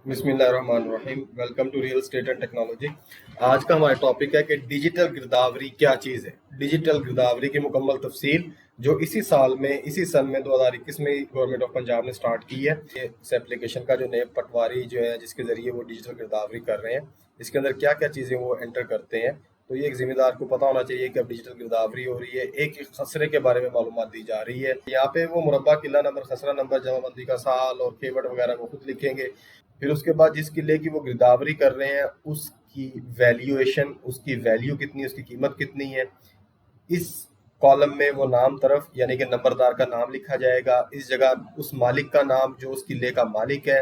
بسم اللہ الرحمن الرحیم، welcome to real estate and technology. آج کا ہمارا ٹاپک ہے کہ ڈیجیٹل گرداوری کیا چیز ہے۔ ڈیجیٹل گرداوری کی مکمل تفصیل جو اسی سن میں 2021 میں گورنمنٹ آف پنجاب نے سٹارٹ کی ہے۔ اس ایپلیکیشن کا جو نیب پٹواری جو ہے جس کے ذریعے وہ ڈیجیٹل گرداوری کر رہے ہیں، اس کے اندر کیا کیا چیزیں وہ انٹر کرتے ہیں، تو یہ ایک ذمہ دار کو پتہ ہونا چاہیے کہ اب ڈیجیٹل گرداوری ہو رہی ہے، ایک خسرے کے بارے میں معلومات دی جا رہی ہے۔ یہاں پہ وہ مربع، قلعہ نمبر، خسرہ نمبر، جمع بندی کا سال اور کیورڈ وغیرہ وہ خود لکھیں گے۔ پھر اس کے بعد جس قلعے کی وہ گرداوری کر رہے ہیں اس کی ویلیویشن، اس کی ویلیو کتنی، اس کی قیمت کتنی ہے۔ اس کالم میں وہ نام طرف یعنی کہ نمبردار کا نام لکھا جائے گا، اس جگہ اس مالک کا نام جو اس قلعے کا مالک ہے،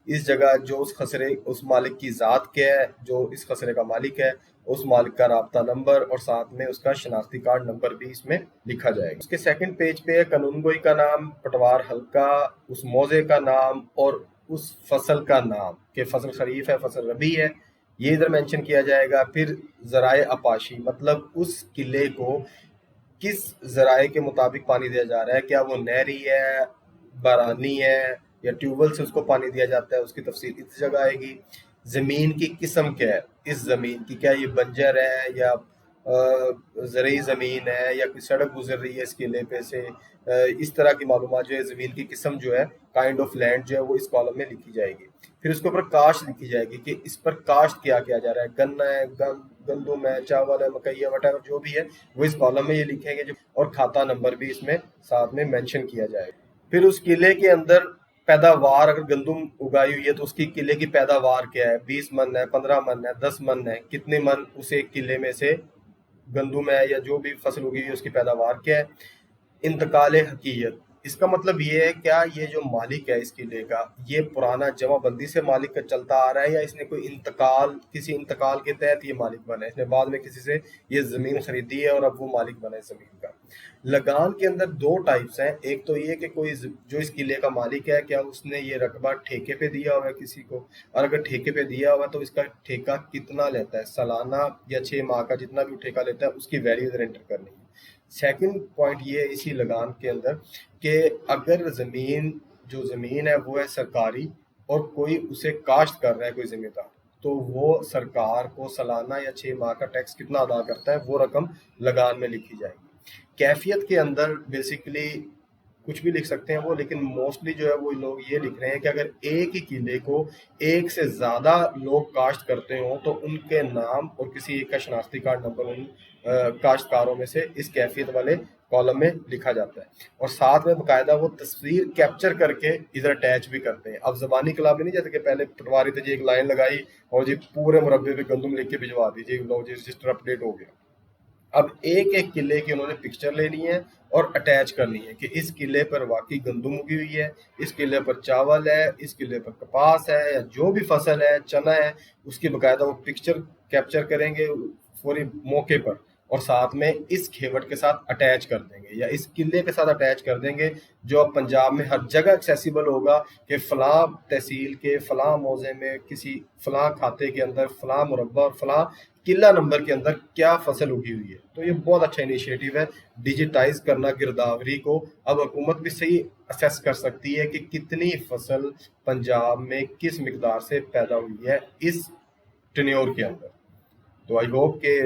اس جگہ جو اس خسرے اس مالک کی ذات کیا ہے جو اس خسرے کا مالک ہے، اس مالک کا رابطہ نمبر اور ساتھ میں اس کا شناختی کارڈ نمبر بھی اس میں لکھا جائے گا۔ اس کے سیکنڈ پیج پہ ہے قانون گوئی کا نام، پٹوار حلقہ، اس موضع کا نام اور اس فصل کا نام کہ فصل خریف ہے، فصل ربیع ہے، یہ ادھر مینشن کیا جائے گا۔ پھر ذرائع آپاشی، مطلب اس قلعے کو کس ذرائع کے مطابق پانی دیا جا رہا ہے، کیا وہ نہری ہے، بارانی ہے یا ٹیوبل سے اس کو پانی دیا جاتا ہے، اس کی تفصیل اس جگہ آئے گی۔ زمین کی قسم کیا ہے، اس زمین کی کیا یہ بنجر ہے یا زرعی زمین ہے یا کوئی سڑک گزر رہی ہے اس قلعے پہ سے، اس طرح کی معلومات جو ہے زمین کی قسم جو ہے، کائنڈ آف لینڈ جو ہے وہ اس کالم میں لکھی جائے گی۔ پھر اس کے اوپر کاشت لکھی جائے گی کہ اس پر کاشت کیا کیا جا رہا ہے، گنا ہے، گندم ہے، چاول ہے، مکئی ہے، وٹیور جو بھی ہے وہ اس کالم میں یہ لکھیں گے، اور کھاتا نمبر بھی اس میں ساتھ میں مینشن کیا جائے گا۔ پھر اس قلعے کے اندر پیداوار، اگر گندم اگائی ہوئی ہے تو اس کی قلعے کی پیداوار کیا ہے، 20 من ہے، 15 من ہے، 10 من ہے، کتنے من اس ایک قلعے میں سے گندم ہے یا جو بھی فصل اگی ہوئی ہے اس کی پیداوار کیا ہے۔ انتقال حقیقت، اس کا مطلب یہ ہے کیا یہ جو مالک ہے اس قلعے کا یہ پرانا جمع بندی سے مالک کا چلتا آ رہا ہے یا اس نے کوئی کسی انتقال کے تحت یہ مالک بنا ہے، اس نے بعد میں کسی سے یہ زمین خریدی ہے اور اب وہ مالک بنا ہے زمین کا۔ لگان کے اندر دو ٹائپس ہیں، ایک تو یہ کہ کوئی جو اس قلعے کا مالک ہے کیا اس نے یہ رقبہ ٹھیکے پہ دیا ہوا ہے کسی کو، اور اگر ٹھیکے پہ دیا ہوا تو اس کا ٹھیکہ کتنا لیتا ہے، سالانہ یا 6 ماہ کا جتنا بھی ٹھیکہ لیتا ہے اس کی ویلیو ادھر انٹر کرنی ہے۔ سیکنڈ پوائنٹ یہ ہے اسی لگان کے اندر کہ اگر جو زمین ہے وہ ہے سرکاری اور کوئی اسے کاشت کر رہا ہے کوئی ذمہ دار، تو وہ سرکار کو سالانہ یا 6 ماہ کا ٹیکس کتنا ادا کرتا ہے وہ رقم لگان میں لکھی جائے گی۔ کیفیت کے اندر بیسیکلی کچھ بھی لکھ سکتے ہیں وہ، لیکن موسٹلی جو ہے وہ لوگ یہ لکھ رہے ہیں کہ اگر ایک ہی قلعے کو ایک سے زیادہ لوگ کاشت کرتے ہوں تو ان کے نام اور کسی ایک کا شناختی کارڈ نمبر ان کاشتکاروں میں سے اس کیفیت والے کالم میں لکھا جاتا ہے، اور ساتھ میں باقاعدہ وہ تصویر کیپچر کر کے ادھر اٹیچ بھی کرتے ہیں۔ اب زبانی کلام میں نہیں، جیسے کہ پہلے پٹواری تھے جی ایک لائن لگائی اور جی پورے مربع پہ گندم لکھ کے بھجوا دیجیے، لو جی رجسٹر اپڈیٹ ہو گیا۔ اب ایک ایک قلعے کی انہوں نے پکچر لینی ہے اور اٹیچ کرنی ہے کہ اس قلعے پر واقعی گندم اگی ہوئی ہے، اس قلعے پر چاول ہے، اس قلعے پر کپاس ہے یا جو بھی فصل ہے، چنا ہے، اس کی باقاعدہ وہ پکچر کیپچر کریں گے فوری موقع پر، اور ساتھ میں اس کھیوٹ کے ساتھ اٹیچ کر دیں گے یا اس قلعے کے ساتھ اٹیچ کر دیں گے جو اب پنجاب میں ہر جگہ ایکسیسیبل ہوگا کہ فلاں تحصیل کے فلاں موضع میں کسی فلاں کھاتے کے اندر فلاں مربع اور فلاں قلعہ نمبر کے اندر کیا فصل اگی ہوئی ہے۔ تو یہ بہت اچھا انیشیٹو ہے ڈیجیٹائز کرنا گرداوری کو۔ اب حکومت بھی صحیح اسیس کر سکتی ہے کہ کتنی فصل پنجاب میں کس مقدار سے پیدا ہوئی ہے اس ٹینیور کے اندر۔ تو آئی ہوپ کہ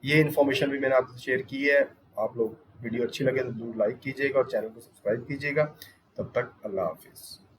یہ انفارمیشن بھی میں نے آپ سے شیئر کی ہے۔ آپ لوگ ویڈیو اچھی لگے تو ضرور لائک کیجیے گا اور چینل کو سبسکرائب کیجیے گا۔ تب تک اللہ حافظ۔